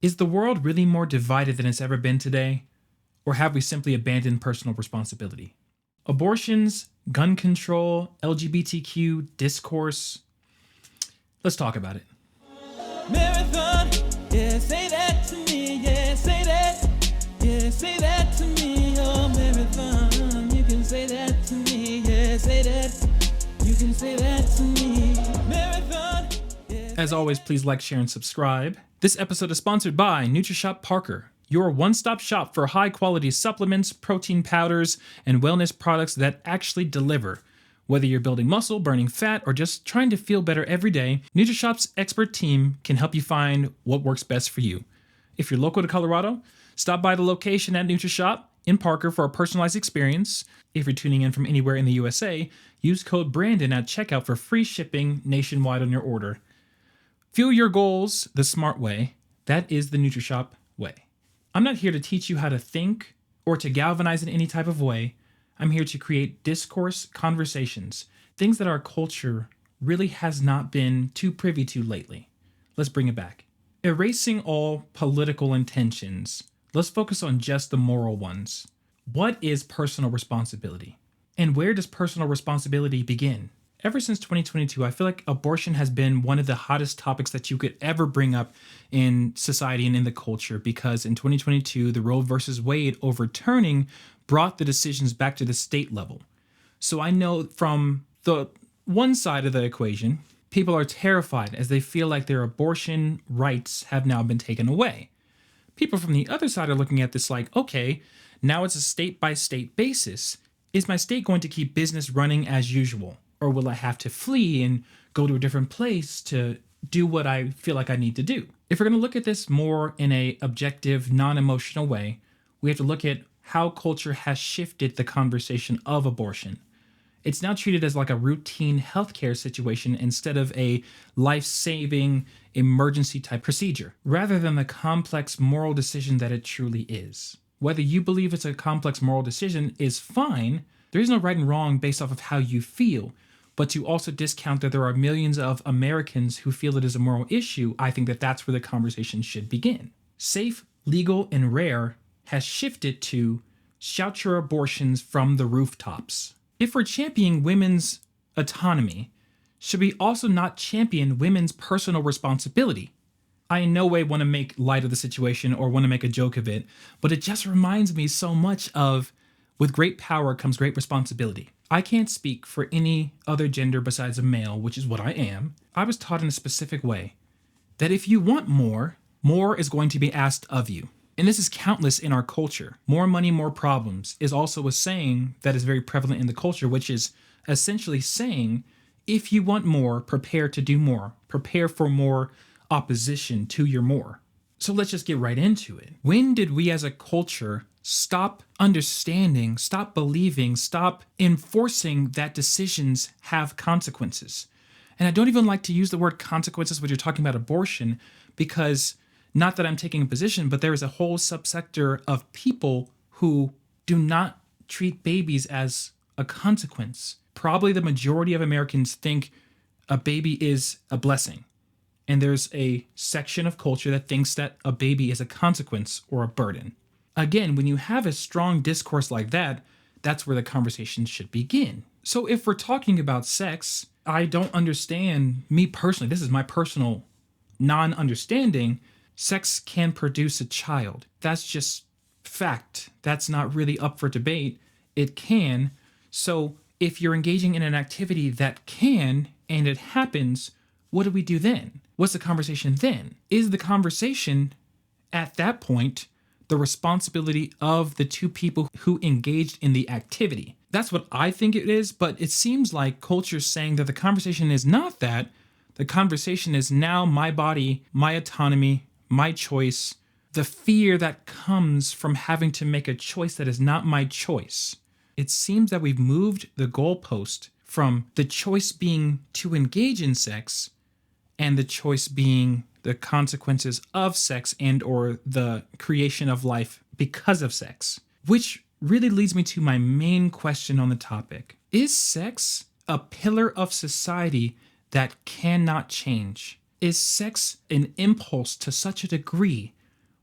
Is the world really more divided than it's ever been today? Or have we simply abandoned personal responsibility? Abortions, gun control, LGBTQ, discourse. Let's talk about it. Marathon, yeah, say that to me, yeah, say that. Yeah, say that to me, oh marathon. You can say that to me, yeah, say that. You can say that to me, marathon. Yeah. As always, please like, share, and subscribe. This episode is sponsored by Nutrishop Parker, your one-stop shop for high-quality supplements, protein powders, and wellness products that actually deliver. Whether you're building muscle, burning fat, or just trying to feel better every day, Nutrishop's expert team can help you find what works best for you. If you're local to Colorado, stop by the location at Nutrishop in Parker for a personalized experience. If you're tuning in from anywhere in the USA, use code Brandon at checkout for free shipping nationwide on your order. Fuel your goals the smart way. That is the Nutrishop way. I'm not here to teach you how to think or to galvanize in any type of way. I'm here to create discourse, conversations, things that our culture really has not been too privy to lately. Let's bring it back. Erasing all political intentions, let's focus on just the moral ones. What is personal responsibility? And where does personal responsibility begin? Ever since 2022, I feel like abortion has been one of the hottest topics that you could ever bring up in society and in the culture, because in 2022, the Roe versus Wade overturning brought the decisions back to the state level. So I know from the one side of the equation, people are terrified as they feel like their abortion rights have now been taken away. People from the other side are looking at this like, okay, now it's a state-by-state basis. Is my state going to keep business running as usual? Or will I have to flee and go to a different place to do what I feel like I need to do? If we're going to look at this more in a objective, non-emotional way, we have to look at how culture has shifted the conversation of abortion. It's now treated as like a routine healthcare situation instead of a life-saving emergency type procedure, rather than the complex moral decision that it truly is. Whether you believe it's a complex moral decision is fine. There is no right and wrong based off of how you feel. But to also discount that there are millions of Americans who feel it is a moral issue, I think that that's where the conversation should begin. Safe, legal, and rare has shifted to shout your abortions from the rooftops. If we're championing women's autonomy, should we also not champion women's personal responsibility? I in no way want to make light of the situation or want to make a joke of it, but it just reminds me so much of, with great power comes great responsibility. I can't speak for any other gender besides a male, which is what I am. I was taught in a specific way that if you want more, more is going to be asked of you. And this is countless in our culture. More money, more problems is also a saying that is very prevalent in the culture, which is essentially saying, if you want more, prepare to do more. Prepare for more opposition to your more. So let's just get right into it. When did we as a culture stop understanding, stop believing, stop enforcing that decisions have consequences? And I don't even like to use the word consequences when you're talking about abortion, because not that I'm taking a position, but there is a whole subsector of people who do not treat babies as a consequence. Probably the majority of Americans think a baby is a blessing. And there's a section of culture that thinks that a baby is a consequence or a burden. Again, when you have a strong discourse like that, that's where the conversation should begin. So if we're talking about sex, I don't understand, me personally, this is my personal non-understanding, sex can produce a child. That's just fact. That's not really up for debate. It can. So if you're engaging in an activity that can, and it happens, what do we do then? What's the conversation then? Is the conversation at that point the responsibility of the two people who engaged in the activity? That's what I think it is, but it seems like culture's saying that the conversation is not that. The conversation is now my body, my autonomy, my choice, the fear that comes from having to make a choice that is not my choice. It seems that we've moved the goalpost from the choice being to engage in sex and the choice being the consequences of sex and or the creation of life because of sex, which really leads me to my main question on the topic. Is sex a pillar of society that cannot change? Is sex an impulse to such a degree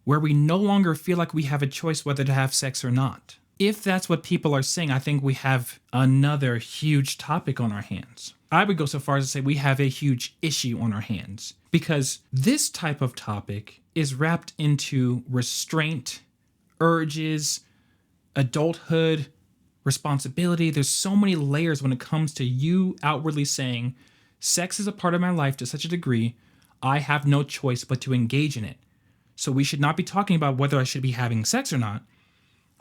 where we no longer feel like we have a choice whether to have sex or not. If that's what people are saying, I think we have another huge topic on our hands. I would go so far as to say we have a huge issue on our hands, because this type of topic is wrapped into restraint, urges, adulthood, responsibility. There's so many layers when it comes to you outwardly saying, sex is a part of my life to such a degree, I have no choice but to engage in it. So we should not be talking about whether I should be having sex or not.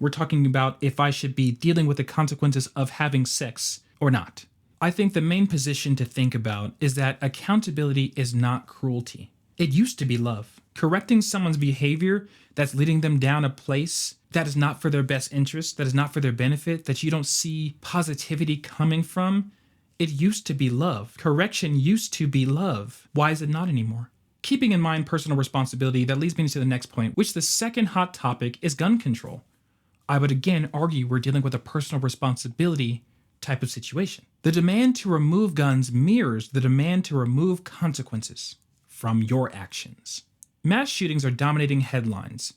We're talking about if I should be dealing with the consequences of having sex or not. I think the main position to think about is that accountability is not cruelty. It used to be love. Correcting someone's behavior that's leading them down a place that is not for their best interest, that is not for their benefit, that you don't see positivity coming from, it used to be love. Correction used to be love. Why is it not anymore? Keeping in mind personal responsibility, that leads me to the next point, which the second hot topic is gun control. I would again argue we're dealing with a personal responsibility type of situation. The demand to remove guns mirrors the demand to remove consequences from your actions. Mass shootings are dominating headlines,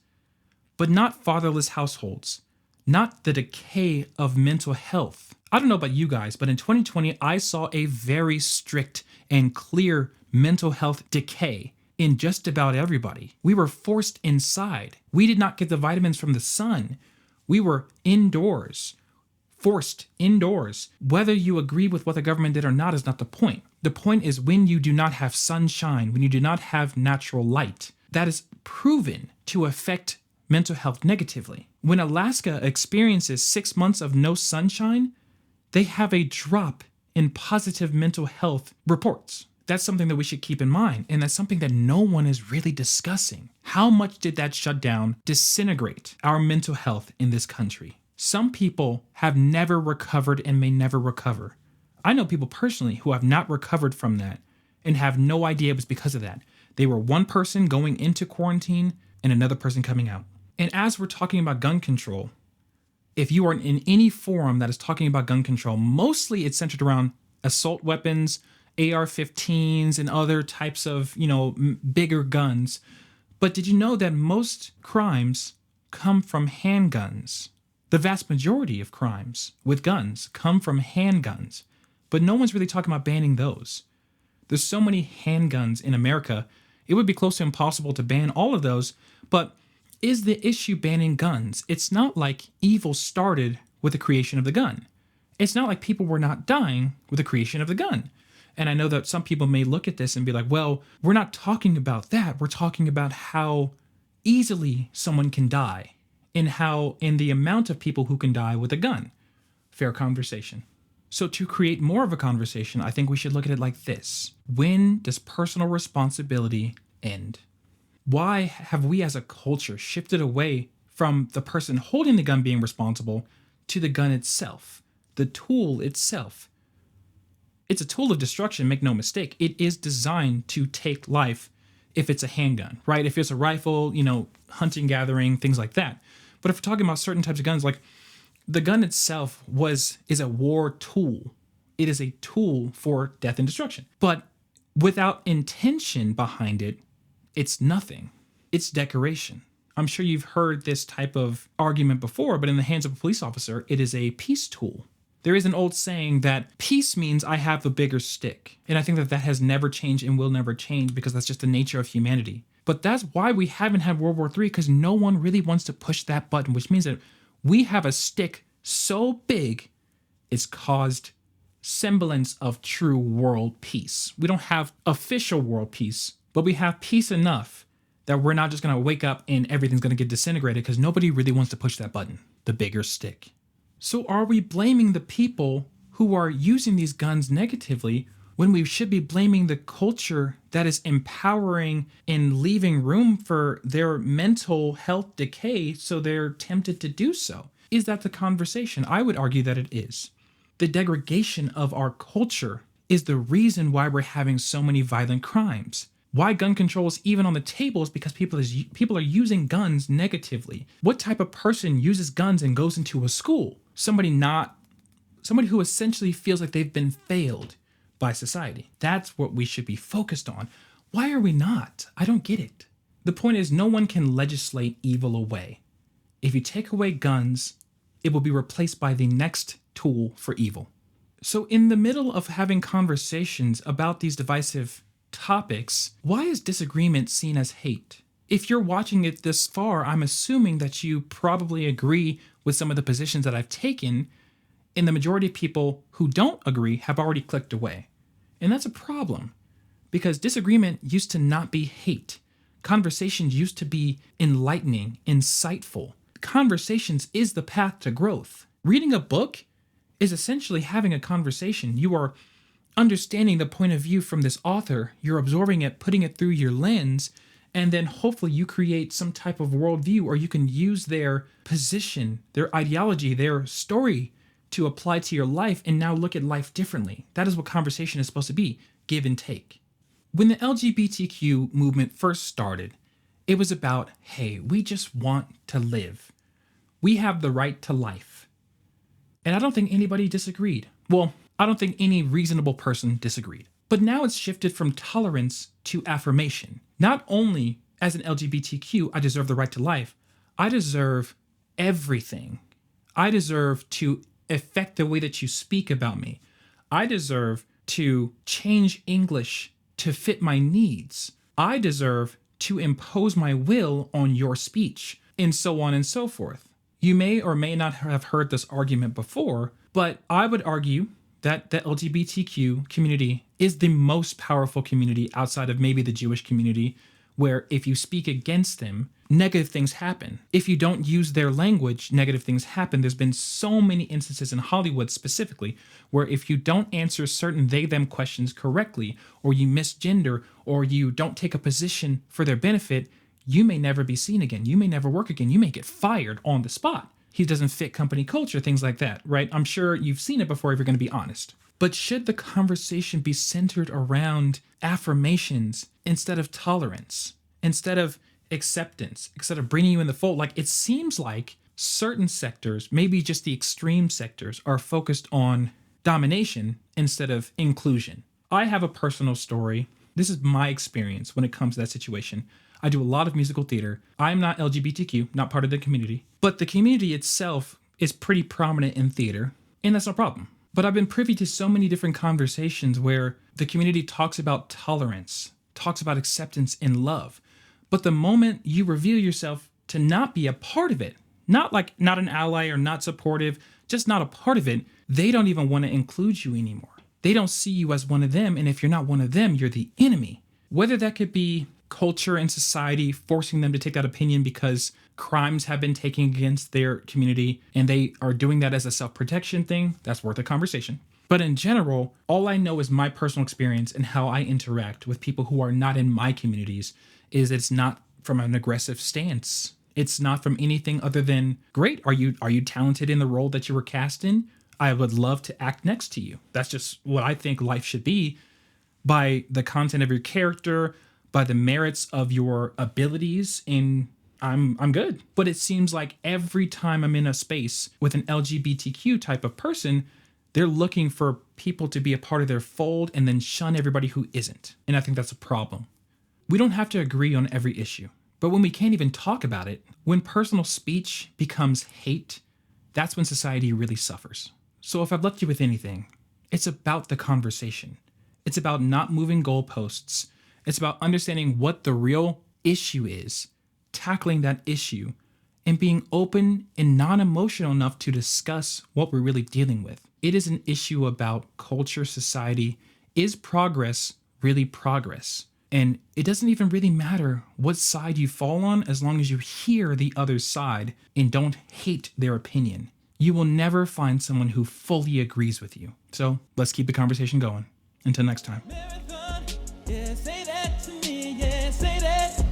but not fatherless households, not the decay of mental health. I don't know about you guys, but in 2020, I saw a very strict and clear mental health decay in just about everybody. We were forced inside. We did not get the vitamins from the sun. We were indoors, forced indoors. Whether you agree with what the government did or not is not the point. The point is when you do not have sunshine, when you do not have natural light, that is proven to affect mental health negatively. When Alaska experiences 6 months of no sunshine, they have a drop in positive mental health reports. That's something that we should keep in mind, and that's something that no one is really discussing. How much did that shutdown disintegrate our mental health in this country? Some people have never recovered and may never recover. I know people personally who have not recovered from that and have no idea it was because of that. They were one person going into quarantine and another person coming out. And as we're talking about gun control, if you are in any forum that is talking about gun control, mostly it's centered around assault weapons, AR-15s, and other types of, bigger guns. But did you know that most crimes come from handguns? The vast majority of crimes with guns come from handguns, but no one's really talking about banning those. There's so many handguns in America, it would be close to impossible to ban all of those, but is the issue banning guns? It's not like evil started with the creation of the gun. It's not like people were not dying with the creation of the gun. And I know that some people may look at this and be like, well, we're not talking about that. We're talking about how easily someone can die and the amount of people who can die with a gun. Fair conversation. So to create more of a conversation, I think we should look at it like this. When does personal responsibility end? Why have we as a culture shifted away from the person holding the gun being responsible to the gun itself, the tool itself? It's a tool of destruction, make no mistake. It is designed to take life if it's a handgun, right? If it's a rifle, hunting, gathering, things like that. But if we're talking about certain types of guns, like the gun itself is a war tool. It is a tool for death and destruction. But without intention behind it, it's nothing. It's decoration. I'm sure you've heard this type of argument before, but in the hands of a police officer, it is a peace tool. There is an old saying that peace means I have the bigger stick. And I think that has never changed and will never change because that's just the nature of humanity. But that's why we haven't had World War III, because no one really wants to push that button, which means that we have a stick so big it's caused semblance of true world peace. We don't have official world peace, but we have peace enough that we're not just going to wake up and everything's going to get disintegrated because nobody really wants to push that button, the bigger stick. So are we blaming the people who are using these guns negatively when we should be blaming the culture that is empowering and leaving room for their mental health decay so they're tempted to do so? Is that the conversation? I would argue that it is. The degradation of our culture is the reason why we're having so many violent crimes. Why gun control is even on the table is because people are using guns negatively. What type of person uses guns and goes into a school? Somebody who essentially feels like they've been failed by society. That's what we should be focused on. Why are we not? I don't get it. The point is, no one can legislate evil away. If you take away guns, it will be replaced by the next tool for evil. So in the middle of having conversations about these divisive topics, why is disagreement seen as hate? If you're watching it this far, I'm assuming that you probably agree with some of the positions that I've taken, and the majority of people who don't agree have already clicked away. And that's a problem, because disagreement used to not be hate. Conversations used to be enlightening, insightful. Conversations is the path to growth. Reading a book is essentially having a conversation. You are understanding the point of view from this author, you're absorbing it, putting it through your lens, and then hopefully you create some type of worldview, or you can use their position, their ideology, their story to apply to your life and now look at life differently. That is what conversation is supposed to be, give and take. When the LGBTQ movement first started, it was about, hey, we just want to live. We have the right to life. And I don't think anybody disagreed. Well, I don't think any reasonable person disagreed. But now it's shifted from tolerance to affirmation. Not only as an LGBTQ, I deserve the right to life, I deserve everything. I deserve to affect the way that you speak about me. I deserve to change English to fit my needs. I deserve to impose my will on your speech, and so on and so forth. You may or may not have heard this argument before, but I would argue that the LGBTQ community is the most powerful community outside of maybe the Jewish community, where if you speak against them, negative things happen. If you don't use their language, negative things happen. There's been so many instances in Hollywood specifically where if you don't answer certain they-them questions correctly, or you misgender, or you don't take a position for their benefit, you may never be seen again. You may never work again. You may get fired on the spot. He doesn't fit company culture, things like that, right? I'm sure you've seen it before if you're going to be honest. But should the conversation be centered around affirmations instead of tolerance, instead of acceptance, instead of bringing you in the fold? Like, it seems like certain sectors, maybe just the extreme sectors, are focused on domination instead of inclusion. I have a personal story. This is my experience when it comes to that situation. I do a lot of musical theater. I'm not LGBTQ, not part of the community, but the community itself is pretty prominent in theater, and that's no problem. But I've been privy to so many different conversations where the community talks about tolerance, talks about acceptance and love. But the moment you reveal yourself to not be a part of it, not an ally or not supportive, just not a part of it, they don't even want to include you anymore. They don't see you as one of them, and if you're not one of them, you're the enemy. Whether that could be culture and society forcing them to take that opinion because crimes have been taken against their community and they are doing that as a self-protection thing, that's worth a conversation. But in general, all I know is my personal experience and how I interact with people who are not in my communities is it's not from an aggressive stance. It's not from anything other than, great, are you talented in the role that you were cast in? I would love to act next to you. That's just what I think life should be, by the content of your character, by the merits of your abilities, and I'm good. But it seems like every time I'm in a space with an LGBTQ type of person, they're looking for people to be a part of their fold and then shun everybody who isn't. And I think that's a problem. We don't have to agree on every issue, but when we can't even talk about it, when personal speech becomes hate, that's when society really suffers. So if I've left you with anything, it's about the conversation. It's about not moving goalposts. It's about understanding what the real issue is, tackling that issue, and being open and non-emotional enough to discuss what we're really dealing with. It is an issue about culture, society. Is progress really progress? And it doesn't even really matter what side you fall on as long as you hear the other side and don't hate their opinion. You will never find someone who fully agrees with you. So let's keep the conversation going. Until next time. Marathon, yeah, say that to me, yeah, say that.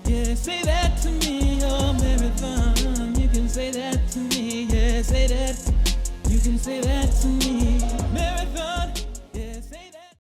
Yeah, say that to me, oh marathon. You can say that to me, yeah, say that. You can say that to me. Marathon.